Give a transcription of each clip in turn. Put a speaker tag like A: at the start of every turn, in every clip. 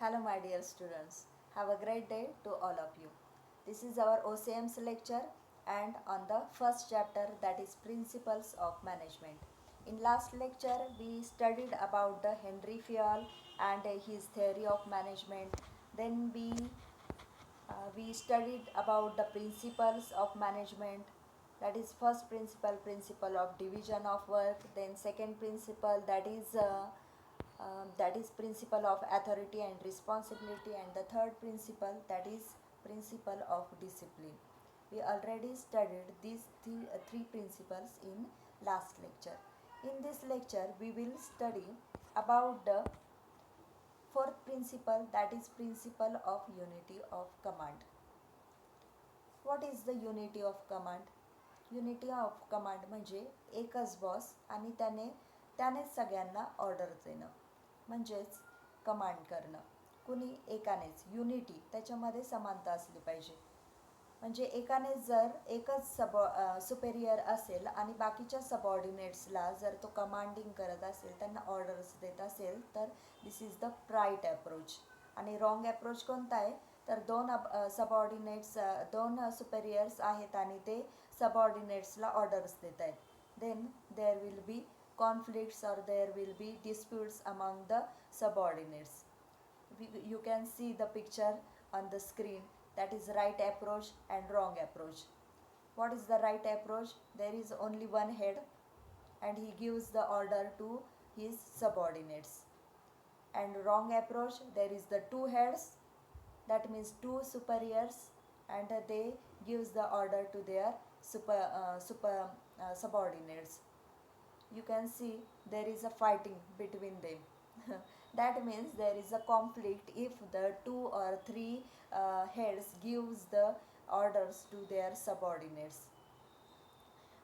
A: Hello my dear students, have a great day to all of you. This is our OCM's lecture and on the first chapter, that is Principles of Management. In last lecture we studied about the Henry Fayol and his theory of management. Then we studied about the principles of management, that is first principle of division of work, then second principle, that is principle of authority and responsibility, and the third principle, that is principle of discipline. We already studied these three principles in last lecture. In this lecture we will study about the fourth principle, that is principle of unity of command. What is the unity of command? Unity of command म्हणजे एकच boss आणि त्यानेच सगळ्यांना order देणं, म्हणजेच command करणं. कुणी एकानेच, unity त्याच्यामध्ये समानता असली पाहिजे. म्हणजे एकाने जर एकच सुपेरियर असेल आणि बाकीच्या सबऑर्डिनेट्सला जर तो कमांडिंग करत असेल, त्यांना ऑर्डर्स देत असेल, तर दिस इज द राईट अप्रोच. आणि रॉंग अप्रोच कोणता आहे? तर दोन सुपेरियर्स आहेत आणि ते सबऑर्डिनेट्सला ऑर्डर्स देत आहेत. Then there will be conflicts और there will be disputes among the subordinates. You can see the picture on the screen, that is right approach and wrong approach. What is the right approach? There is only one head and he gives the order to his subordinates. And wrong approach, there is the two heads, that means two superiors, and they gives the order to their subordinates. You can see there is a fighting between them. That means there is a conflict if the two or three heads gives the orders to their subordinates.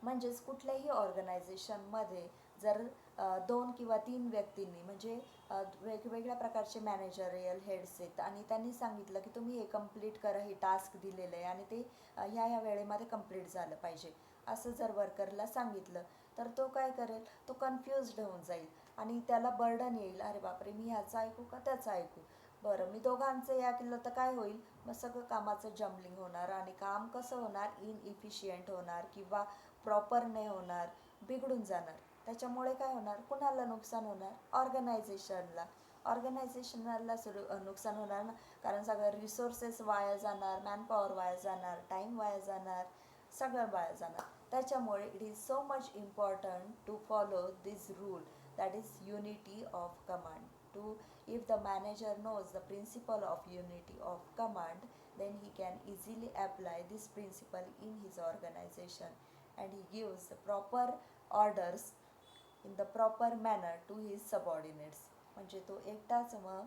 A: म्हणजेच कुठल्याही ऑर्गनायझेशनमध्ये जर दोन किंवा तीन व्यक्तींनी, म्हणजे वेगवेगळ्या प्रकारचे मॅनेजरियल हेड्स आहेत आणि त्यांनी सांगितलं की तुम्ही हे कंप्लीट करा, हे टास्क दिलेलं आहे आणि ते ह्या वेळेमध्ये कंप्लीट झालं पाहिजे, असं जर वर्करला सांगितलं तर तो काय करेल? तो कन्फ्युज्ड होऊन जाईल आणि त्याला बर्डन येईल, अरे बापरे, मी ह्याचं ऐकू का त्याचं ऐकू, बरं मी दोघांचं या केलं तर काय होईल? मग सगळं कामाचं जम्बलिंग होणार आणि काम कसं होणार? इनइफिशियंट होणार किंवा प्रॉपर नाही होणार, बिघडून जाणार. त्याच्यामुळे काय होणार? कुणाला नुकसान होणार? ऑर्गनायझेशनला नुकसान होणार ना, कारण सगळं रिसोर्सेस वाया जाणार, मॅनपॉवर वाया जाणार, टाईम वाया जाणार, सगळं वाया जाणार. त्याच्यामुळे it is so much important to follow this rule, that is unity of command. If the manager knows the principle of unity of command, then he can easily apply this principle in his organization and he gives the proper orders in the proper manner to his subordinates. म्हणजे तो एकटाच मग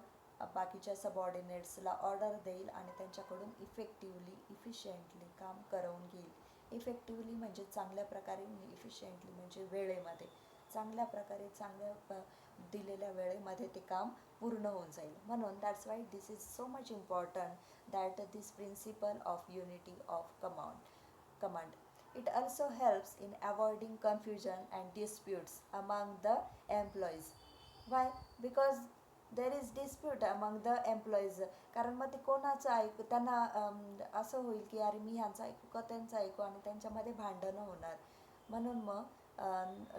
A: बाकीच्या सबऑर्डिनेट्सला order देईल आणि त्यांच्याकडून effectively efficiently काम करवून घेईल. इफेक्टिवली म्हणजे चांगल्या प्रकारे, इफिशियंटली म्हणजे वेळेमध्ये, चांगल्या प्रकारे दिलेल्या वेळेमध्ये ते काम पूर्ण होऊन जाईल. म्हणून that's why this is so much important that this principle of unity of command. It also helps in avoiding confusion and disputes among the employees. Why? Because there is dispute among the employees. कारण मग ते कोणाचं ऐकू, त्यांना असं होईल की अरे मी ह्यांचं ऐकू का त्यांचं ऐकू, आणि त्यांच्यामध्ये भांडणं होणार. म्हणून मग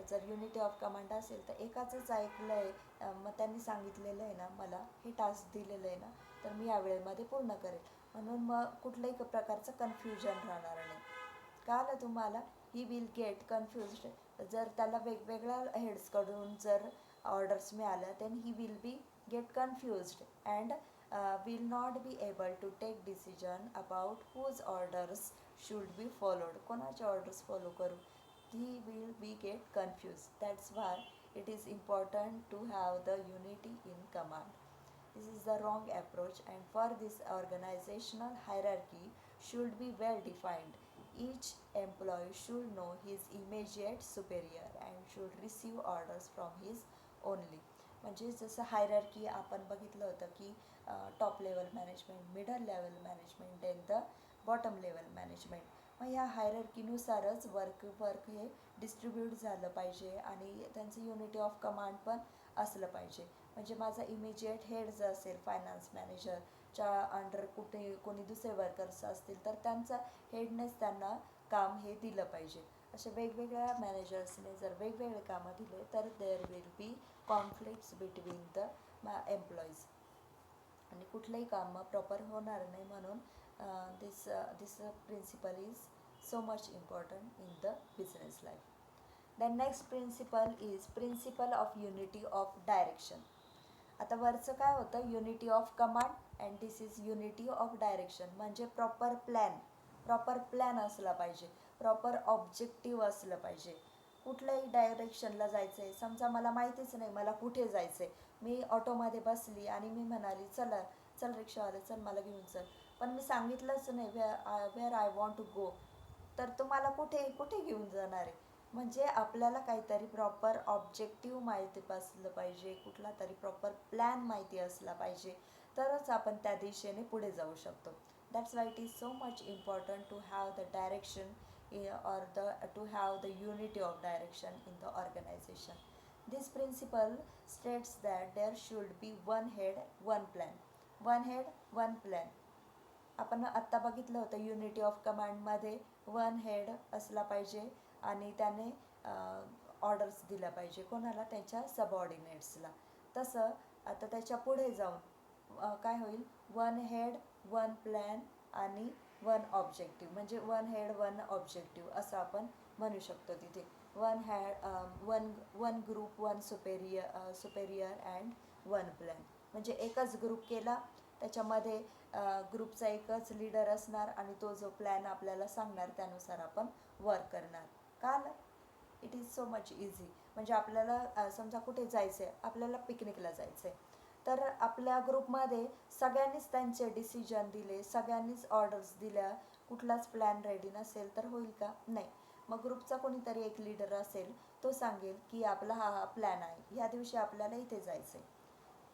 A: जर युनिटी ऑफ कमांड असेल तर एकाचंच ऐकलं आहे, मग त्यांनी सांगितलेलं आहे ना, मला हे टास्क दिलेलं आहे ना, तर मी या वेळेमध्ये पूर्ण करेल. म्हणून मग कुठल्याही प्रकारचं कन्फ्युजन राहणार नाही. कळलं तुम्हाला? He will get confused. जर त्याला वेगवेगळ्या हेड्सकडून जर ऑर्डर्स मिळाल्या, then he will be get confused and will not be able to take decision about whose orders should be followed. कोणाचे ऑर्डर्स फॉलो करू? He will be get confuse. That's why it is important to have the unity in command. This is the wrong approach, and for this organizational hierarchy should be well defined. Each employee should know his immediate superior and should receive orders from his only. म्हणजे जसं hierarchy आपण बघितलं होतं की top level management, middle level management and the bottom level management. मग ह्या हायरार्कीनुसारच work हे distribute झालं पाहिजे आणि त्यांचं युनिटी ऑफ कमांड पण असलं पाहिजे. म्हणजे माझा इमिजिएट हेड जर असेल फायनान्स मॅनेजरच्या अंडर कोणी दुसरे वर्कर्स असतील तर त्यांचा हेडनेच त्यांना काम हे दिलं पाहिजे. असे वेगवेगळ्या मॅनेजर्सने जर वेगवेगळे कामं दिले तर there will be conflicts between the employees आणि कुठलंही काम प्रॉपर होणार नाही. म्हणून this principle is so much important in the business life. The next principle is principle of unity of direction. आता वरचं काय होतं, unity of command and this is unity of direction. म्हणजे प्रॉपर प्लॅन असला पाहिजे, प्रॉपर ऑब्जेक्टिव्ह असलं पाहिजे. कुठल्याही डायरेक्शनला जायचं आहे, समजा मला माहितीच नाही मला कुठे जायचं आहे, मी ऑटोमध्ये बसली आणि मी म्हणाली चल रिक्षावाले चल मला घेऊन चल, पण मी सांगितलंच नाही where I want to go, तर तुम्हाला कुठे घेऊन जाणार आहे. म्हणजे आपल्याला काहीतरी प्रॉपर ऑब्जेक्टिव्ह माहिती असलं पाहिजे, कुठला तरी प्रॉपर प्लॅन माहिती असला पाहिजे, तरच आपण त्या दिशेने पुढे जाऊ शकतो. That's why it is so much important to have the direction or to have the unity of direction in the organization. This principle states that there should be one head, one plan. One head, one plan. आपण आत्ता बघितलं होतं unity of कमांडमध्ये one head असला पाहिजे आणि त्याने orders दिल्या पाहिजे कोणाला, त्यांच्या सबऑर्डिनेट्सला. तसं आता त्याच्या पुढे जाऊन काय होईल, वन हेड वन प्लॅन आणि वन ऑब्जेक्टिव्ह. म्हणजे वन हेड वन ऑब्जेक्टिव्ह असं आपण म्हणू शकतो. तिथे one group one superior and one plan. म्हणजे एकच ग्रुप केला, त्याच्यामध्ये ग्रुपचा एकच लीडर असणार आणि तो जो प्लॅन आपल्याला सांगणार त्यानुसार आपण वर्क करणार. कळलं? It is so much easy. म्हणजे आपल्याला समजा कुठे जायचं आहे, आपल्याला पिकनिकला जायचं आहे, तर आपल्या ग्रुपमध्ये सगळ्यांनीच त्यांचे डिसिजन दिले, सगळ्यांनीच ऑर्डर्स दिल्या, कुठलाच प्लॅन रेडी नसेल तर होईल का? नाही. मग ग्रुपचा कोणीतरी एक लीडर असेल, तो सांगेल की आपला हा प्लॅन आहे, ह्या दिवशी आपल्याला इथे जायचं आहे.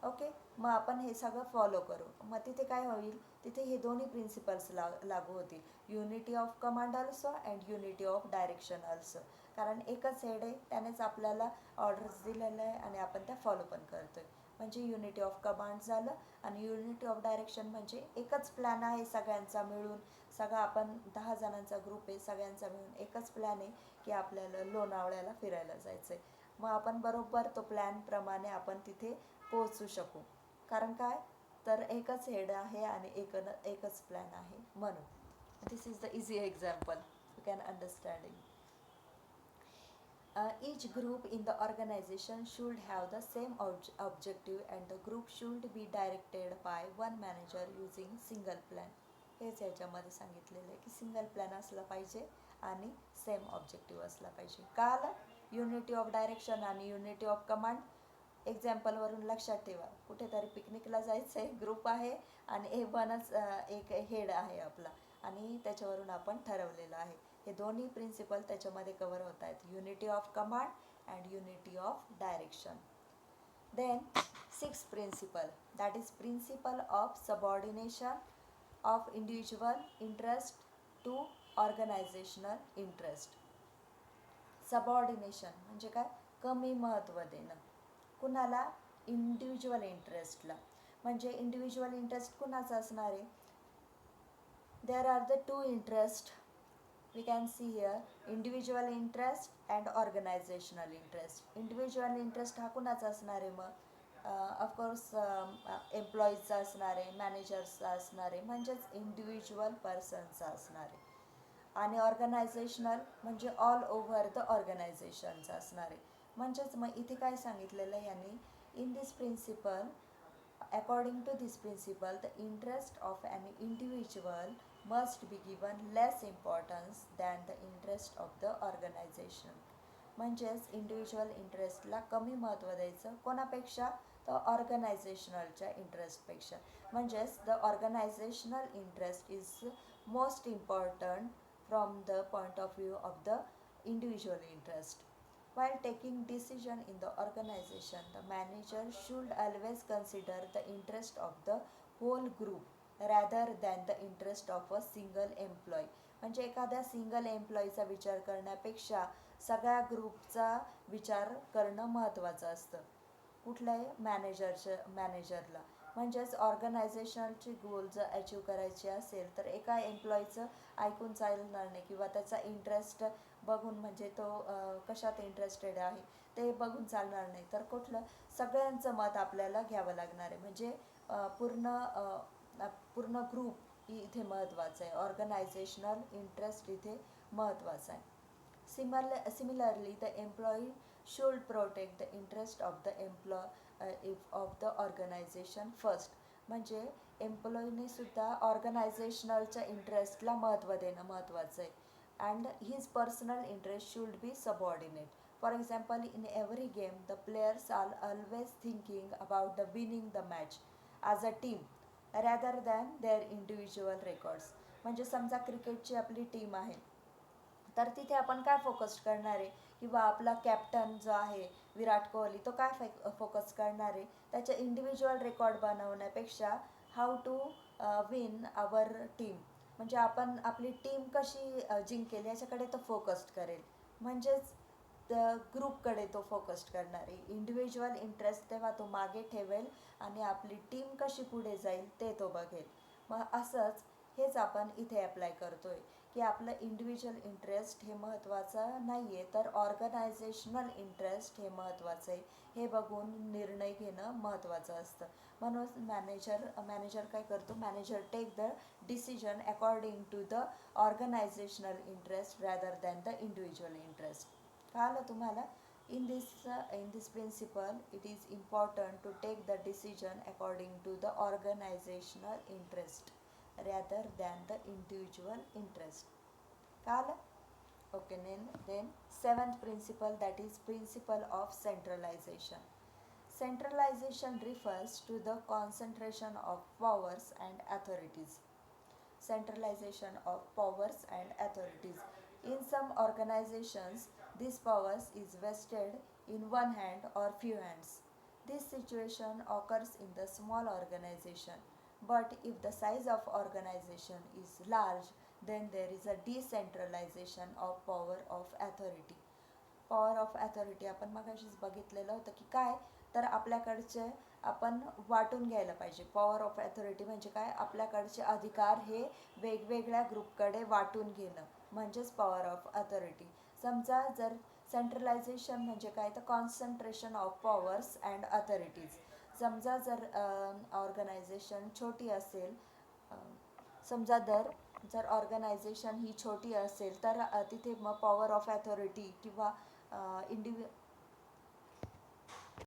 A: ओके, मग आपण हे सगळं फॉलो करू. मग तिथे काय होईल, तिथे हे दोन्ही प्रिन्सिपल्स लागू होतील, unity of command also and unity of direction also. कारण एकच हेड आहे, त्यानेच आपल्याला ऑर्डर्स दिलेलं आहे आणि आपण त्या फॉलो पण करतो आहे. म्हणजे युनिटी ऑफ कमांड झालं आणि युनिटी ऑफ डायरेक्शन म्हणजे एकच प्लॅन आहे सगळ्यांचा मिळून. सगळा आपण 10 जणांचा ग्रुप आहे, सगळ्यांचा मिळून एकच प्लॅन आहे की आपल्याला लोणावळ्याला फिरायला जायचं आहे. मग आपण बरोबर तो प्लॅनप्रमाणे आपण तिथे पोहोचू शकू. कारण काय, तर एकच हेड आहे आणि एकच प्लॅन आहे. म्हणून this is the easy example you can understanding. Each group in the organization should have the same objective and the group should be directed by one manager using single plan. हेच याच्यामध्ये सांगितलेलं आहे की single plan असला पाहिजे आणि same objective असला पाहिजे. का आलं, युनिटी ऑफ डायरेक्शन आणि युनिटी ऑफ कमांड एक्झाम्पलवरून लक्षात ठेवा. कुठेतरी पिकनिकला जायचं आहे, ग्रुप आहे आणि एक हेड आहे आपला आणि त्याच्यावरून आपण ठरवलेलं आहे. हे दोन्ही प्रिन्सिपल त्याच्यामध्ये कवर होत आहेत, unity of command and unity of direction. Then 6th principle, that is principle of subordination of individual interest to organisational interest. Subordination म्हणजे काय, कमी महत्त्व देणं. कुणाला, इंडिव्हिज्युअल इंटरेस्टला. म्हणजे इंडिव्हिज्युअल इंटरेस्ट कुणाचा असणार आहे, there are the two interest we can see here, individual interest and organizational interest. individual interest हा कुणाचा असणार आहे, मग ऑफकोर्स एम्प्लॉईजचा असणार आहे, मॅनेजर्सचा असणार आहे, म्हणजेच इंडिव्हिज्युअल पर्सनचा असणार आहे. आणि ऑर्गनायझेशनल म्हणजे ऑल ओव्हर द ऑर्गनायझेशनचा असणार आहे. म्हणजेच मग इथे काय सांगितलेलं आहे यांनी, in this principle, according to this principle, the interest of an individual must be given less importance than the interest of the organization. म्हणजेच इंडिव्हिज्युअल इंटरेस्टला कमी महत्त्व द्यायचं, कोणापेक्षा, तर ऑर्गनायझेशनलच्या इंटरेस्टपेक्षा. म्हणजेच the organisational interest is most important from the point of view of the individual interest. While taking decision in the organization, the manager should always consider the interest of the whole group rather than the interest of a single employee. म्हणजे एखाद्या single एम्प्लॉईचा विचार करण्यापेक्षा सगळ्या ग्रुपचा विचार करणं महत्त्वाचं असतं. कुठल्याही मॅनेजरला. म्हणजेच ऑर्गनायझेशनची गोल जर अचीव करायची असेल तर एका एम्प्लॉईचं ऐकून चालणार नाही, किंवा त्याचा इंटरेस्ट बघून, म्हणजे तो कशात इंटरेस्टेड आहे ते बघून चालणार नाही. तर कुठलं सगळ्यांचं मत आपल्याला घ्यावं लागणार आहे. म्हणजे पूर्ण ग्रुप इथे महत्त्वाचं आहे. ऑर्गनायझेशनल इंटरेस्ट इथे महत्त्वाचा आहे. Similarly, the employee should protect the interest of the of the organization first. म्हणजे एम्प्लॉईने सुद्धा ऑर्गनायझेशनलच्या इंटरेस्टला महत्त्व देणं महत्त्वाचं आहे. And his personal interest should be subordinate. For example, in every game the players are always thinking about the winning the match as a team rather than their individual records. म्हणजे समजा क्रिकेटची आपली टीम आहे, तर तिथे आपण काय focus करणार आहे, किंवा आपला कॅप्टन जो आहे विराट कोहली, तो काय फोकस करणार आहे, त्याच्या इंडिव्हिज्युअल रेकॉर्ड बनवण्यापेक्षा how to win our team, म्हणजे आपण आपली टीम कशी जिंकेल याच्याकडे तो फोकस्ड करेल. म्हणजेच ग्रुपकडे तो फोकस्ड करणार आहे. इंडिव्हिज्युअल इंटरेस्ट तेव्हा तो मागे ठेवेल आणि आपली टीम कशी पुढे जाईल ते तो बघेल. मग असंच हेच आपण इथे अप्लाय करतोय की आपलं इंडिव्हिज्युअल इंटरेस्ट हे महत्त्वाचं नाही आहे, तर ऑर्गनायझेशनल इंटरेस्ट हे महत्त्वाचं आहे. हे बघून निर्णय घेणं महत्त्वाचं असतं. म्हणून मॅनेजर काय करतो, manager take the decision according to the organisational interest rather than the individual interest. कळलं तुम्हाला? In this principle, it is important to take the decision according to the organizational interest rather than the individual interest. Kala? Okay, then seventh principle, that is principle of centralization. Centralization refers to the concentration of powers and authorities. Centralization of powers and authorities. In some organizations, this powers is vested in one hand or few hands. This situation occurs in the small organization, but if the size of organization is large, then there is a decentralization of power of authority. Power of authority आपण मगाशीच बघितलेलं होतं की काय, तर आपल्याकडचे आपण वाटून घ्यायला पाहिजे. पॉवर ऑफ अथॉरिटी म्हणजे काय, आपल्याकडचे अधिकार हे वेगवेगळ्या ग्रुपकडे वाटून घेणं म्हणजेच पॉवर ऑफ अथॉरिटी. समजा जर सेंट्रलायझेशन म्हणजे काय, तर concentration of powers and authorities. समजा जर ऑर्गनायझेशन छोटी असेल, समजा जर ऑर्गनायझेशन ही छोटी असेल तर तिथे मग पॉवर ऑफ अथॉरिटी किंवा